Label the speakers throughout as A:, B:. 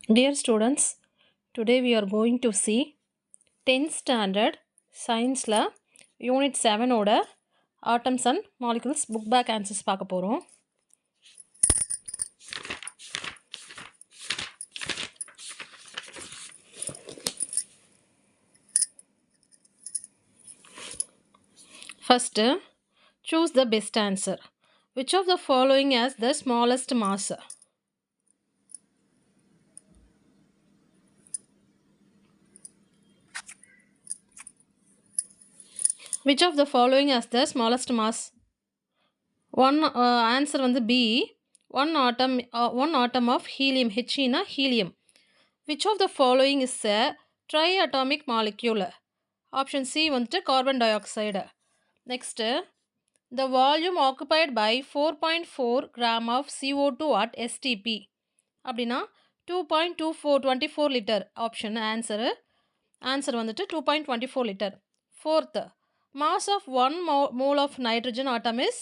A: Dear students, today we are going to see 10th standard science la unit 7 oda atoms and molecules book back answers பார்க்க போறோம். First, choose the best answer. Which of the following has the smallest mass? Which of the following has the smallest mass? One answer வந்து B. One atom of helium. H na helium. Which of the following is a triatomic molecule? Option C வந்துட்டு carbon dioxide. Next, the volume occupied by 4.4 gram of CO2 at STP. அப்படின்னா 2.24 liter. Option answer வந்துட்டு 2.24 liter. Fourth, mass of 1 mole of nitrogen atom is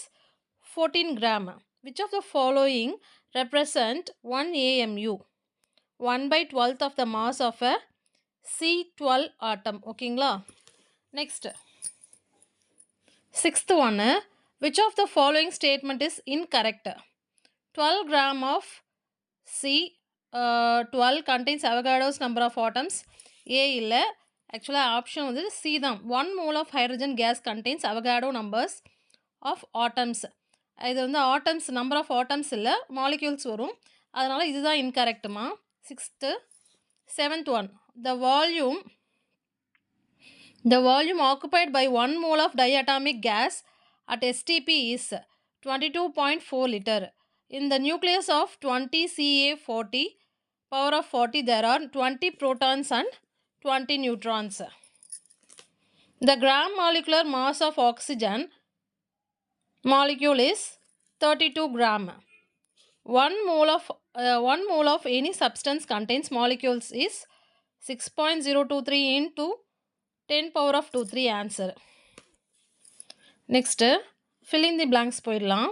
A: 14 gram. Which of the following represent 1 AMU? 1 by 12th of the mass of a C12 atom. ஓகேங்களா? Next, sixth one, which of the following statement is incorrect? 12 gram of C12 contains Avogadro's number of atoms. A இல்லை, actually option வந்து C தான். 1 mole of hydrogen gas contains Avogadro numbers of atoms. இது வந்து atoms number of atoms இல்லை, molecules வரும். அதனால் இதுதான் incorrectமா. Sixth, seventh one, the volume occupied by 1 mole of diatomic gas at STP is 22.4 liter. In the nucleus of 20Ca40 power of 40 there are 20 protons and 20 neutrons. The gram molecular mass of oxygen molecule is 32 gram. 1 mole of any substance contains molecules is 6.023 into 10 power of 23 answer. Next, fill in the blanks போயிடலாம்.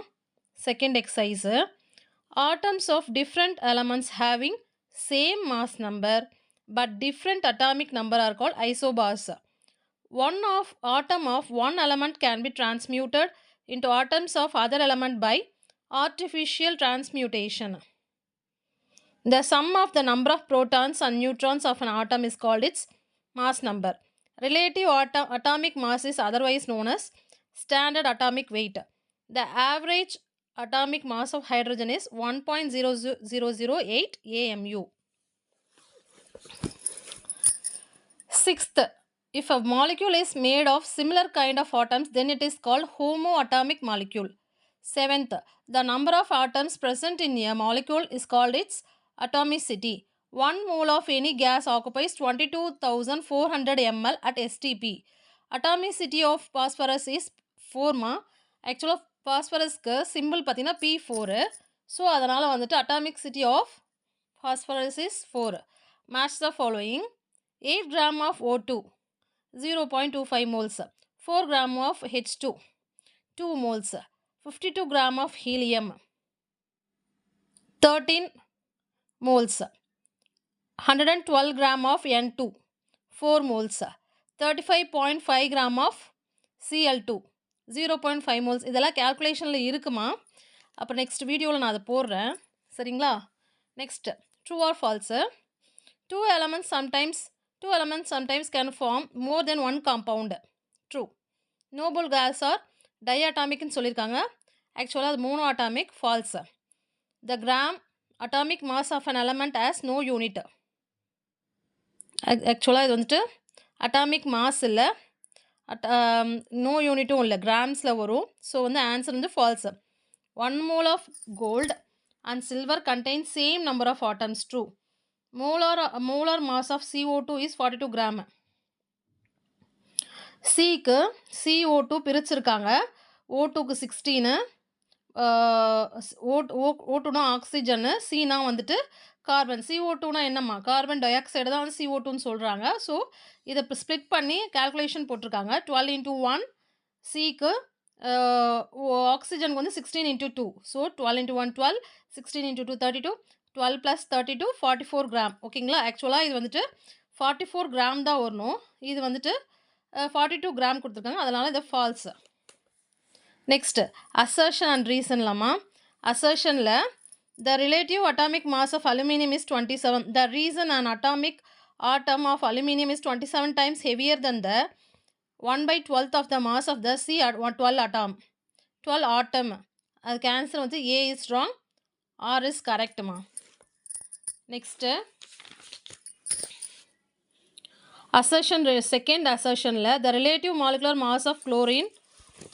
A: Second exercise, atoms of different elements having same mass number but different atomic number are called isobars. Atom of one element can be transmuted into atoms of other element by artificial transmutation. The sum of the number of protons and neutrons of an atom is called its mass number. Relative atomic mass is otherwise known as standard atomic weight. The average atomic mass of hydrogen is 1.0008 AMU. Sixth, if a molecule is made of similar kind of atoms, then it is called homoatomic molecule. Seventh, the number of atoms present in a molecule is called its atomicity. 1 mole of any gas occupies 22,400 ml at STP. Atomicity of phosphorus is 4 ma. Actually phosphorus symbol பார்த்தீங்கன்னா P4. So அதனால வந்துட்டு atomicity of phosphorus is 4. Match the following. 8 gram of O2 0.25 moles. 4 gram of H2 2 moles. 52 gram of helium 13 moles. 112 gram of N2 4 moles. 35.5 gram of Cl2 0.5 moles. இதெல்லாம் கேல்குலேஷனில் இருக்குமா? அப்போ next வீடியோவில் நான் அதை போடுறேன். சரிங்களா? Next, true R falls? Two elements sometimes can form more than one compound. True. Noble gas are diatomic ன்னு சொல்லியிருக்காங்க. ஆக்சுவலாக அது monoatomic. False. The gram atomic mass of an element has no unit. ஆக்சுவலாக இது வந்துட்டு அட்டாமிக் மாஸ் இல்லை, no யூனிட்டும் இல்லை, கிராம்ஸில் வரும். ஸோ வந்து ஆன்சர் வந்து falls. 1 mole of gold and silver contain same number of atoms. True. Molar mass of CO2 is 42 gram. Cக்கு CO2 பிரிச்சிருக்காங்க. O2க்கு 16, O2னா ஆக்சிஜனு, Cனா வந்துட்டு கார்பன். CO2னா என்னம்மா? கார்பன் டை ஆக்சைடு தான் வந்து CO2ன்னு சொல்கிறாங்க. ஸோ இதை இப்போ ஸ்ப்ளிட் பண்ணி கேல்குலேஷன் போட்டிருக்காங்க. 12 into 1 Cக்கு ஆக்சிஜனுக்கு வந்து 16 into 2. So 12 into 1 12, 16 into 2 32, 12 plus 32 44 gram. ஓகேங்களா? ஆக்சுவலாக இது வந்துட்டு 44 கிராம் தான் வரணும். இது வந்துட்டு 42 கிராம் கொடுத்துருக்காங்க. அதனால் இது ஃபால்ஸ். நெக்ஸ்ட்டு அசர்ஷன் அண்ட் ரீசன்லாமா? அசர்ஷனில் the relative atomic mass of aluminum is 27. The reason an atomic atom of aluminum is 27 times heavier than the 1/12th of the mass of the C12 atom. 12 atom. அதுக்கு answer வந்து A is wrong, R is correct மா. Next assertion, second assertionல the relative molecular mass of chlorine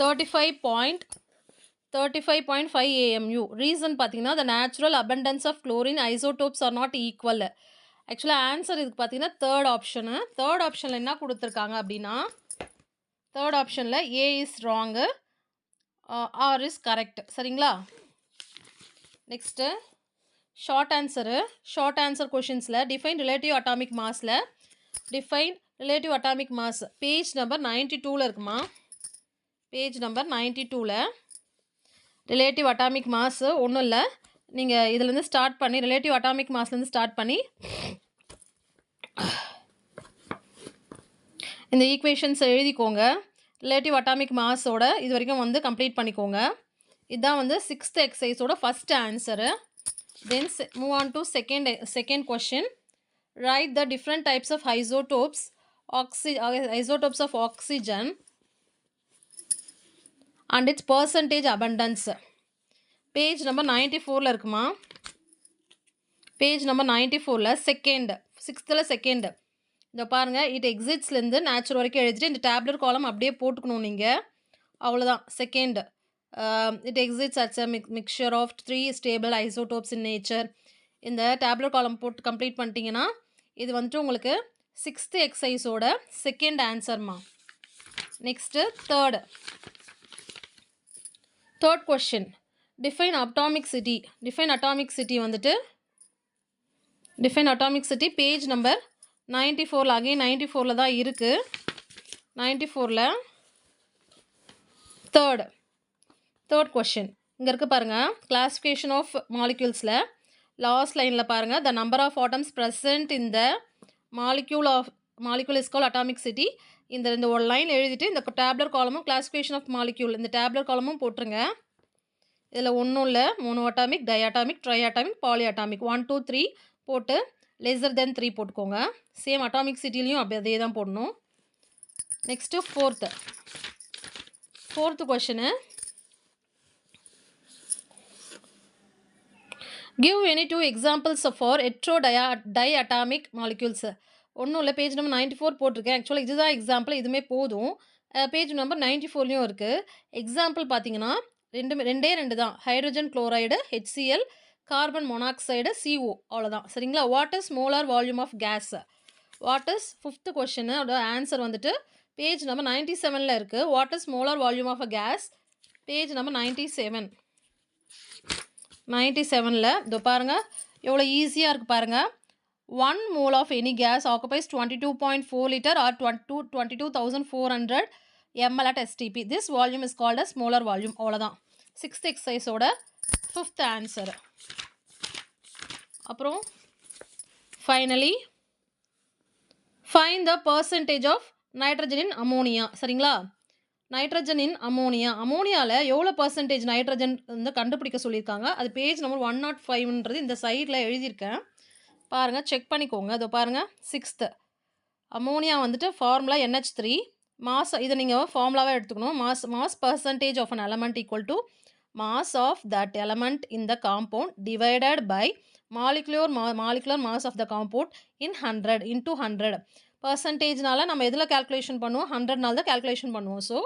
A: 35.5 AMU. Reason பார்த்தீங்கன்னா the natural abundance of chlorine isotopes are not equal. ஆக்சுவலாக answer இதுக்கு பார்த்தீங்கன்னா third option. Third ஆப்ஷனில் என்ன கொடுத்துருக்காங்க அப்படின்னா, தேர்ட் ஆப்ஷனில் A is wrong, R is correct. சரிங்களா? நெக்ஸ்ட்டு ஷார்ட் ஆன்சர் கொஷின்ஸில் டிஃபைன் ரிலேட்டிவ் அட்டாமிக் மாஸில் define relative atomic mass page number 92ல் இருக்குமா? பேஜ் நம்பர் 92ல் ரிலேட்டிவ் அட்டாமிக் மாஸ் ஒன்றும் இல்லை, நீங்கள் இதுலேருந்து ஸ்டார்ட் பண்ணி ரிலேட்டிவ் அட்டாமிக் மாஸ்லேருந்து ஸ்டார்ட் பண்ணி இந்த ஈக்குவேஷன்ஸ் எழுதிக்கோங்க. ரிலேட்டிவ் அட்டாமிக் மாஸோட இது வரைக்கும் வந்து கம்ப்ளீட் பண்ணிக்கோங்க. இதுதான் வந்து 6th எக்ஸசைஸோட first answer. Then move on to second question. Write the different types of isotopes of oxygen and its percentage abundance. Page number 94ல் இருக்குமா? பேஜ் நம்பர் 94ல் செகண்ட் 6th செகண்ட் இந்த பாருங்கள். இட் எக்ஸிட்ஸ்லேருந்து நேச்சுரல் வரைக்கும் எழுதிட்டு இந்த டேப்லெட் காலம் அப்படியே போட்டுக்கணும் நீங்கள். அவ்வளோதான். Second it exists as a mixture of 3 stable isotopes in nature. இந்த டேப்லெட் காலம் போட்டு கம்ப்ளீட் பண்ணிட்டீங்கன்னா இது வந்துட்டு உங்களுக்கு 6th எக்ஸசைஸோட செகண்ட் ஆன்சர்மா. Next third question. Define atomicity வந்துட்டு define atomicity page number 94ல் அகைன் 94ல் தான் இருக்குது. 94ல் தேர்ட் கொஷின் இங்கே இருக்குது பாருங்கள். கிளாசிஃபிகேஷன் ஆஃப் மாலிக்யூல்ஸில் லாஸ்ட் லைனில் பாருங்கள். The number of atoms present in the molecule is called atomicity. இந்த ஒரு லைன் எழுதிட்டு இந்த டேப்லர் காலமும் கிளாசிஃபிகேஷன் ஆஃப் மாலிக்யூல் இந்த டேப்லர் காலமும் போட்டுருங்க. இதில் ஒன்றும் இல்லை, மோனோ அட்டாமிக், டயாட்டாமிக், ட்ரையாட்டாமிக், பாலியாட்டாமிக் 1 2 3 போட்டு லெஸர் தென் 3 போட்டுக்கோங்க. சேம் அட்டாமிக் சிட்டிலையும் அப்படி அதே தான் போடணும். Next fourth question. Give any 2 examples for diatomic molecules. ஒன்றும் இல்லை, பேஜ் நம்பர் 94 போட்டிருக்கேன். ஆக்சுவலாக இதுதான் எக்ஸாம்பிள், இதுவுமே போதும். பேஜ் நம்பர் 94லையும் இருக்குது. எக்ஸாம்பிள் பார்த்தீங்கன்னா ரெண்டு தான். Hydrogen chloride HCl, carbon monoxide CO, அவ்வளோதான். சரிங்களா? What is molar volume of gas? What is 5th question answer வந்துட்டு பேஜ் நம்பர் 97ல் இருக்குது. What is molar volume of a gas? Page number 97ல் இதோ பாருங்கள், எவ்வளோ ஈஸியாக இருக்குது பாருங்கள். 1 mole of any gas occupies 22.4 liter or 22,400 ml at STP. This volume is called as molar volume. அவ்வளோதான். 6th எக்ஸசைஸோட 5th ஆன்சர். அப்புறம் finally find the percentage of nitrogen in ammonia. சரிங்களா? நைட்ரஜன் இன் அமோனியாவில் எவ்வளோ பர்சன்டேஜ் நைட்ரஜன் வந்து கண்டுபிடிக்க சொல்லியிருக்காங்க. அது பேஜ் நம்பர் 105ன்றது இந்த சைடில் எழுதியிருக்கேன். பாருங்கள், செக் பண்ணிக்கோங்க. அதோ பாருங்கள், 6th அமோனியா வந்துட்டு ஃபார்முலா NH3 மாஸ். இதை நீங்கள் ஃபார்முலாவாக எடுத்துக்கணும். Mass percentage of an element equal to mass of that element in the compound divided by molecular mass of the compound in 100 into 100. பர்சன்டேஜ்னால நம்ம எதில் கேல்குலேஷன் பண்ணுவோம்? 100னால தான் கேல்குலேஷன் பண்ணுவோம். So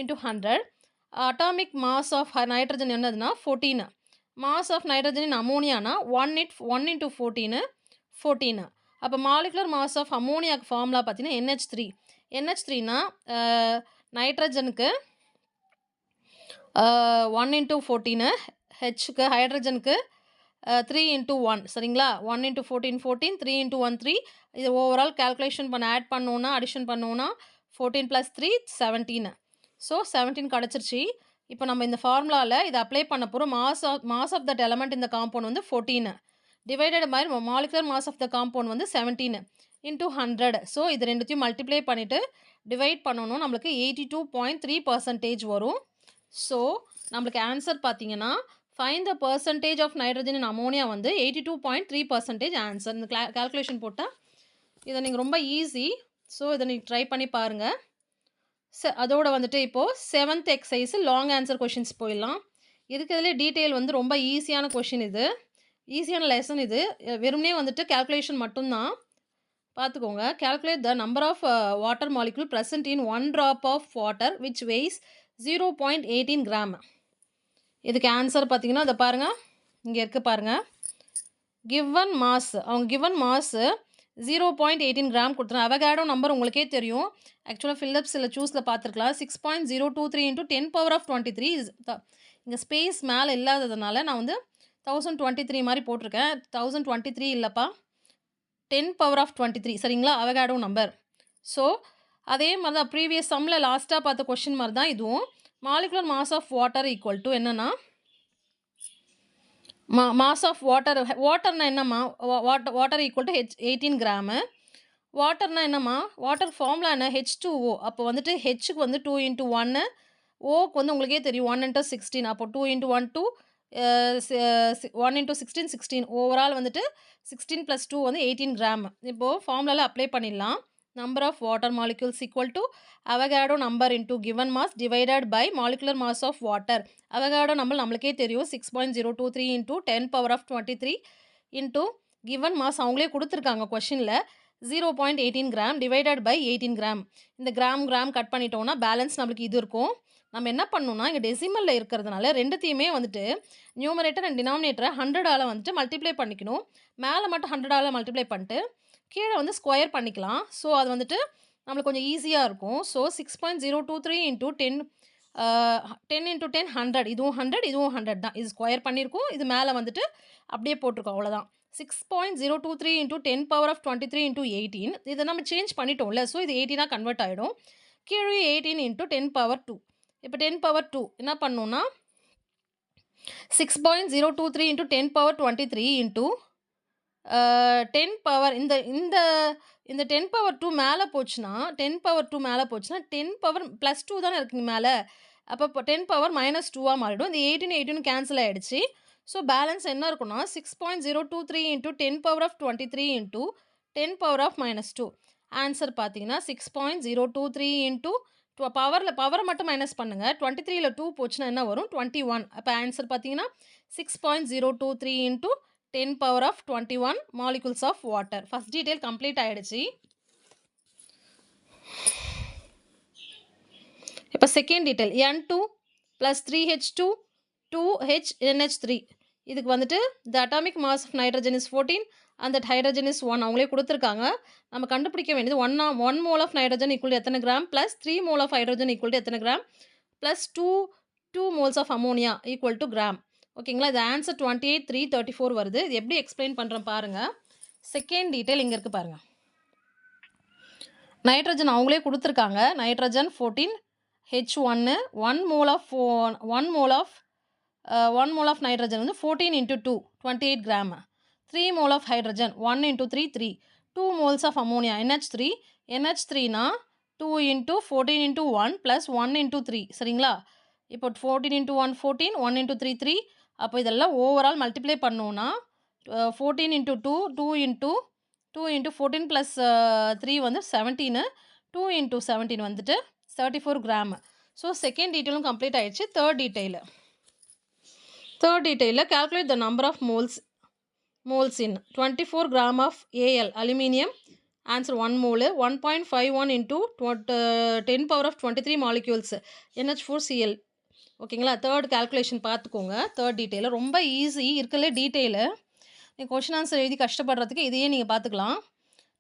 A: into 100. Atomic mass of nitrogen என்னதுன்னா 14. Mass of nitrogen in அமோனியானா 1 into 14. அப்போ மாலிகுலர் மாஸ் ஆஃப் அமோனியாவுக்கு ஃபார்முலா பார்த்தீங்கன்னா NH3னா நைட்ரஜனுக்கு 1 into 14, ஹெச்சுக்கு ஹைட்ரஜனுக்கு 3 into 1. சரிங்களா? 1 into 14 14, 3 into 1 3. இது ஓவரால் கேல்குலேஷன் பண்ண ஆட் பண்ணோன்னா அடிஷன் பண்ணோன்னா 14 + 3 17. ஸோ 17 கிடச்சிருச்சு. இப்போ நம்ம இந்த ஃபார்முலாவில் இதை அப்ளை பண்ண போகிறோம். மாஸ் ஆஃப் தட் எலமெண்ட் இந்த காம்பவுண்ட் வந்து 14 divided by molecular mass of the compound வந்து 17 இன்டூ 100. ஸோ இது ரெண்டுத்தையும் மல்டிப்ளை பண்ணிவிட்டு டிவைட் பண்ணணும். நம்மளுக்கு 82.3% வரும். ஸோ நம்மளுக்கு ஆன்சர் பார்த்தீங்கன்னா find the percentage of nitrogen in ammonia வந்து 82.3% ஆன்சர். இந்த கால்குலேஷன் போட்டால் இதை நீங்கள் ரொம்ப ஈஸி. ஸோ இதை நீங்கள் ட்ரை பண்ணி பாருங்கள். அதோட வந்துட்டு இப்போது 7th exercise long answer questions போயிடலாம். இருக்கிறதுலே டீட்டெயில் வந்து ரொம்ப ஈஸியான கொஷின், இது ஈஸியான லெசன். இது வெறுமனே வந்துட்டு கேல்குலேஷன் மட்டும்தான். பார்த்துக்கோங்க. Calculate the number of water molecule present in 1 drop of water which weighs 0.18 gram. இதுக்கு ஆன்சர் பார்த்தீங்கன்னா இதை பாருங்கள், இங்கே இருக்குது பாருங்கள். கிவன் மாஸ், அவங்க கிவன் மாஸ் 0.18 கிராம் கொடுத்துருங்க. அவகாடோ நம்பர் உங்களுக்கே தெரியும். ஆக்சுவலாக ஃபில்லப்ஸில் சூஸில் பார்த்துருக்கலாம். 6.023 × 10⁻23. இங்கே ஸ்பேஸ் மேலே இல்லாததுனால நான் வந்து 1023 மாதிரி போட்டிருக்கேன். 1023 இல்லைப்பா, 10⁻23 சரிங்களா, அவகாடோ நம்பர். ஸோ அதே மாதிரி தான் ப்ரீவியஸ் சம்மில் லாஸ்ட்டாக பார்த்த கொஷின் மாதிரி தான் இதுவும். Molecular mass of water equal to என்னென்னா, மாஸ் ஆஃப் வாட்டர்னா என்னம்மா, வாட்டர் ஈக்குவல் டு 18 கிராமு. வாட்டர்னா என்னம்மா, வாட்டர் ஃபார்முலா என்ன, H2O. அப்போ வந்துட்டு ஹெச்சுக்கு வந்து 2 × 1, ஓக்கு வந்து உங்களுக்கே தெரியும் 1 × 16. அப்போ 2 × 1 2, 1 × 16 16. ஓவரால் வந்துட்டு 16 + 2 வந்து 18 கிராம். இப்போது ஃபார்முலாவில் அப்ளை பண்ணிடலாம். Number of water molecules equal to Avogadro number into given mass divided by molecular mass of water. Avogadro number நம்மளுக்கே தெரியும் 6.023 × 10⁻23 இன்டூ கிவன் மாஸ் அவங்களே கொடுத்துருக்காங்க கொஷினில் 0.18 கிராம் டிவைடட் பை 18 கிராம். இந்த கிராம் கட் பண்ணிட்டோம்னா பேலன்ஸ் நம்மளுக்கு இது இருக்கும். நம்ம என்ன பண்ணணும்னா, இங்கே டெசிமலில் இருக்கிறதுனால ரெண்டுத்தையுமே வந்துட்டு நியூமரேட்டர் அண்ட் டினாமினேட்டரை 100ஆல் வந்துட்டு மல்டிப்ளை பண்ணிக்கணும். மேலே மட்டும் 100ஆல் மல்டிப்ளை பண்ணிட்டு கீழே வந்து ஸ்கொயர் பண்ணிக்கலாம். ஸோ அது வந்துட்டு நம்மளுக்கு கொஞ்சம் ஈஸியாக இருக்கும். ஸோ 6.023 × 10 × 10 100. இதுவும் 100, இதுவும் 100 தான். இது ஸ்கொயர் பண்ணியிருக்கோம், இது மேலே வந்துட்டு அப்படியே போட்டிருக்கோம், அவ்வளோதான். 6.023 × 10⁻23 × 18. இதை நம்ம சேஞ்ச் பண்ணிட்டோம்ல, ஸோ இது 18ஆக கன்வெர்ட் ஆகிடும். கீழே 18 × 10⁻2. இப்போ 10⁻2 என்ன பண்ணணும்னா 6.023 × 10⁻23 இன்ட்டு 10 இந்த 10⁻2 மேலே போச்சுன்னா 10⁻2 மேலே போச்சுன்னா 10 + 2 தானே இருக்குங்க மேலே. அப்போ 10 -2 மாறிடும். இந்த 18 கேன்சல் ஆகிடுச்சு. ஸோ பேலன்ஸ் என்ன இருக்குன்னா 6.023 × 10⁻23 இன்ட்டு 10⁻−2. ஆன்சர் பார்த்தீங்கன்னா 6.023 இன்ட்டு பவரை மட்டும் மைனஸ் பண்ணுங்கள். 23ல் 2 போச்சுன்னா என்ன வரும், 21. அப்போ ஆன்சர் பார்த்தீங்கன்னா 6.023 into 10⁻21 molecules of water. First detail complete ஆகிடுச்சு. இப்போ second detail N2 + 3H2 2HNH3. இதுக்கு வந்துட்டு the atomic mass of nitrogen is 14 and that hydrogen is 1. அவங்களே கொடுத்துருக்காங்க. நம்ம கண்டுபிடிக்க வேண்டியது 1 mole ஆஃப் நைட்ரஜன் ஈக்குவல் எத்தனை gram, plus 3 mole of hydrogen equal எத்தனை gram, plus 2 moles of ammonia equal to gram. ஓகேங்களா, இது ஆன்சர் 28,334 வருது. இது எப்படி எக்ஸ்பிளைன் பண்ணுறேன் பாருங்கள். செகண்ட் டீட்டெயில் இங்கே இருக்குது பாருங்கள். நைட்ரஜன் அவங்களே கொடுத்துருக்காங்க. Nitrogen 14 H1 1 mole of nitrogen வந்து 14 × 2 28 gram. 3 mole of hydrogen 1 × 3 3. 2 moles of ammonia NH3னா 2 × 14 × 1 + 1 × 3 சரிங்களா. இப்போ 14 × 1 14, 1 × 3 3. அப்போ இதெல்லாம் ஓவரால் மல்டிப்ளை பண்ணோன்னா 14 × 2 2 × 14 + 3 வந்து 17. 2 × 17 வந்துட்டு 34 கிராம். ஸோ செகண்ட் டீட்டெயிலும் கம்ப்ளீட் ஆகிடுச்சு. தேர்ட் டீட்டெயிலில் calculate the number of moles in 24 gram of Al aluminium. Answer 1 mole. 1.51 × 10⁻23 molecules NH4Cl. ஓகேங்களா, தேர்ட் கால்குலேஷன் பார்த்துக்கோங்க. தேர்ட் டீட்டெயில் ரொம்ப ஈஸி இருக்கல. டீட்டெயிலு நீங்கள் கொஷின் ஆன்சர் எழுதி கஷ்டப்படுறதுக்கு இதையே நீங்கள் பார்த்துக்கலாம்.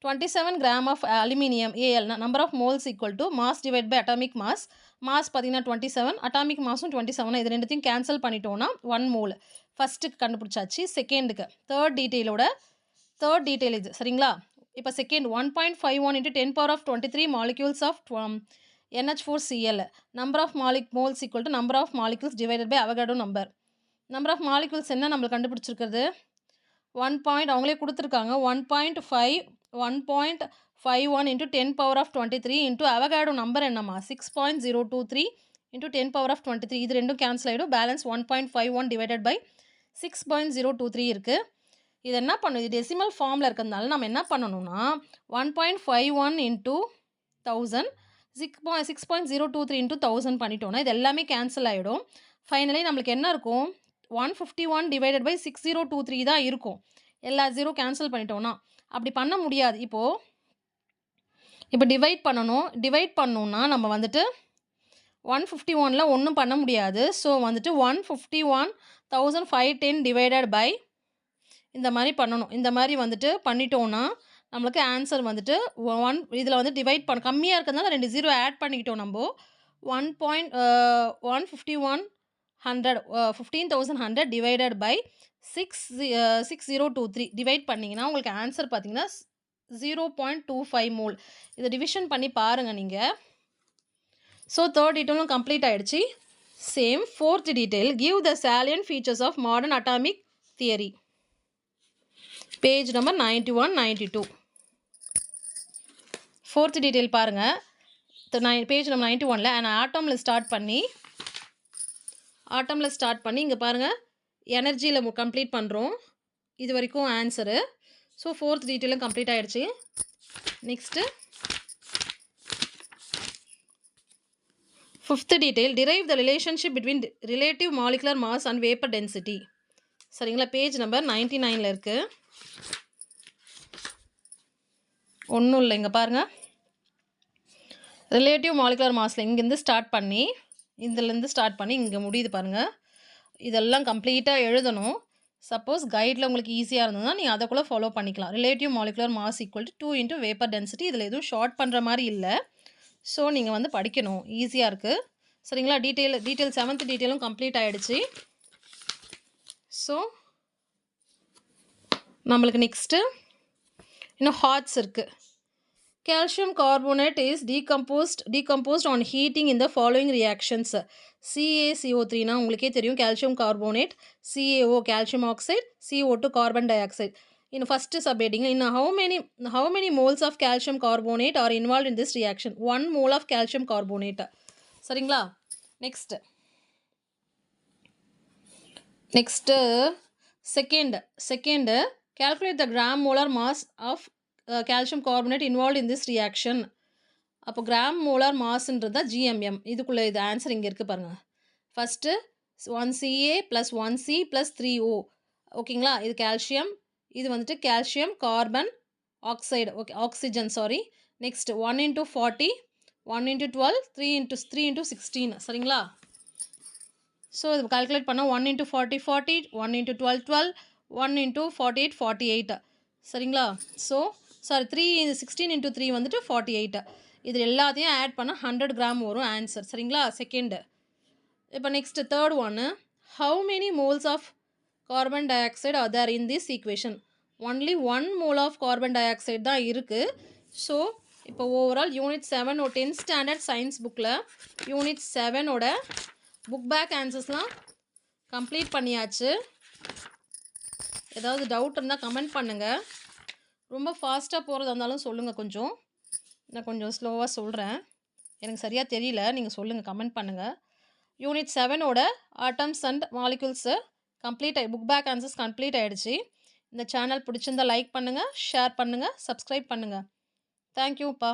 A: 27 gram of aluminium Al number of moles equal to mass divide by atomic mass. Mass பார்த்தீங்கன்னா 27, அட்டாமிக் மாஸும் 27. இது ரெண்டுத்தையும் கேன்சல் பண்ணிட்டோன்னா 1 மோல். ஃபஸ்ட்டுக்கு கண்டுபிடிச்சாச்சு. செகண்டுக்கு தேர்ட் டீட்டெயில் இது சரிங்களா. இப்போ second 1.51 × 10⁻23 molecules of NH4Cl. Number of moles equal to number of molecules divided by Avogadro number. Number of molecules என்ன நம்மளுக்கு கண்டுபிடிச்சிருக்கிறது 1. அவங்களே கொடுத்துருக்காங்க 1.51 into 10 power of 23 into Avogadro number என்னம்மா 6.023 into 10 power of 23. இது ரெண்டும் கேன்சல் ஆகிடும். பேலன்ஸ் 1.51 divided by 6.023 இருக்குது. இது என்ன பண்ணும், இது டெசிமல் ஃபார்மில் இருக்கிறதுனால நம்ம என்ன பண்ணணும்னா 1.51 into 1000 6.023 into 1000 பண்ணிட்டோம்னா இது எல்லாமே கேன்சல் ஆகிடும். ஃபைனலி நம்மளுக்கு என்ன இருக்கும் 151 divided by 6023 தான் இருக்கும். எல்லா ஜீரோ கேன்சல் பண்ணிட்டோம்னா. அப்படி பண்ண முடியாது. இப்போ டிவைட் பண்ணணும்னா நம்ம வந்துட்டு 151ல் ஒன்றும் பண்ண முடியாது. ஸோ வந்துட்டு 151,510 டிவைடட் பை இந்த மாதிரி பண்ணணும். இந்த மாதிரி வந்துட்டு பண்ணிட்டோன்னா நம்மளுக்கு ஆன்சர் வந்துட்டு இதில் வந்து டிவைட் கம்மியாக இருக்கிறதுனால 2 ஜீரோ ஆட் பண்ணிக்கிட்டோம் நம்ம 15,100 டிவைடட் பை 6023 டிவைட் பண்ணிங்கன்னா உங்களுக்கு ஆன்சர் பார்த்தீங்கன்னா 0.25 மோல். இதை டிவிஷன் பண்ணி பாருங்கள் நீங்கள். ஸோ தேர்ட் டீட்டெயிலும் கம்ப்ளீட் ஆகிடுச்சு. Same fourth detail give the salient features of modern atomic theory. Page number 91, 92. Fourth detail பாருங்கள். பேஜ் நம்பர் 91ல் ஆட்டமில் ஸ்டார்ட் பண்ணி இங்கே பாருங்கள் எனர்ஜியில் கம்ப்ளீட் பண்ணுறோம். இது வரைக்கும் ஆன்சரு. ஸோ ஃபோர்த் டீட்டெயிலும் கம்ப்ளீட் ஆகிடுச்சு. Next fifth detail derive the relationship between relative molecular mass and vapor density. சரிங்களா, பேஜ் நம்பர் 99ல் இருக்குது. ஒன்றும் இல்லை, இங்கே பாருங்கள் ரிலேட்டிவ் மாலிகுலர் மாஸில் இங்கேருந்து ஸ்டார்ட் பண்ணி இங்கே முடியுது பாருங்கள். இதெல்லாம் கம்ப்ளீட்டாக எழுதணும். சப்போஸ் கைடில் உங்களுக்கு ஈஸியாக இருந்ததுன்னா நீங்கள் அதை கூட ஃபாலோ பண்ணிக்கலாம். Relative molecular mass equal to 2 into vapour density. இதில் எதுவும் ஷார்ட் பண்ணுற மாதிரி இல்லை. ஸோ நீங்கள் வந்து படிக்கணும், ஈஸியாக இருக்குது. சரிங்களா, டீட்டெயில் 7th டீட்டெயிலும் கம்ப்ளீட் ஆகிடுச்சு. ஸோ நம்மளுக்கு நெக்ஸ்ட்டு இன்னும் ஹார்ட்ஸ் இருக்குது. Calcium carbonate is decomposed on heating in the following reactions. CaCO3 னா உங்களுக்கே தெரியும் calcium carbonate, CaO calcium oxide, CO2 carbon dioxide. In first subheading, in how many moles of calcium carbonate are involved in this reaction? 1 mole of calcium carbonate. சரிங்களா, next second calculate the gram molar mass of calcium carbonate involved in this reaction. அப்போ gram molar மாஸ்ன்றது GMM. இதுக்குள்ளே இது answer இங்கே இருக்குது பாருங்கள். First 1Ca + 1C + 3O. ஓகேங்களா, இது calcium, இது வந்துட்டு calcium carbon oxide, okay oxygen sorry. Next 1 × 40, 1 × 12, 3 × 16. சரிங்களா, ஸோ இது கால்குலேட் பண்ணால் 1 × 40 40, 1 × 12 12, 1 × 48 48. சரிங்களா, ஸோ 16 × 3 வந்துட்டு 48. இது எல்லாத்தையும் ஆட் பண்ணால் 100 கிராம் வரும் ஆன்சர். சரிங்களா, செகண்டு. இப்போ நெக்ஸ்ட் தேர்ட் ஒன்று, how many moles of carbon dioxide are there in this equation? Only 1 mole of carbon dioxide தான் இருக்குது. ஸோ இப்போ overall unit 7 10th standard science புக்கில் யூனிட் 7ஓட புக் பேக் ஆன்சர்ஸ்லாம் complete பண்ணியாச்சு. ஏதாவது டவுட் இருந்தால் கமெண்ட் பண்ணுங்கள். ரொம்ப ஃபாஸ்ட்டாக போகிறதா இருந்தாலும் சொல்லுங்கள். நான் கொஞ்சம் ஸ்லோவாக சொல்கிறேன், எனக்கு சரியாக தெரியல. நீங்கள் சொல்லுங்கள், கமெண்ட் பண்ணுங்கள். யூனிட் 7ஓட atoms and molecules book back answers complete ஆகிடுச்சு. இந்த சேனல் பிடிச்சிருந்தால் லைக் பண்ணுங்கள், ஷேர் பண்ணுங்கள், சப்ஸ்கிரைப் பண்ணுங்கள். தேங்க்யூப்பா.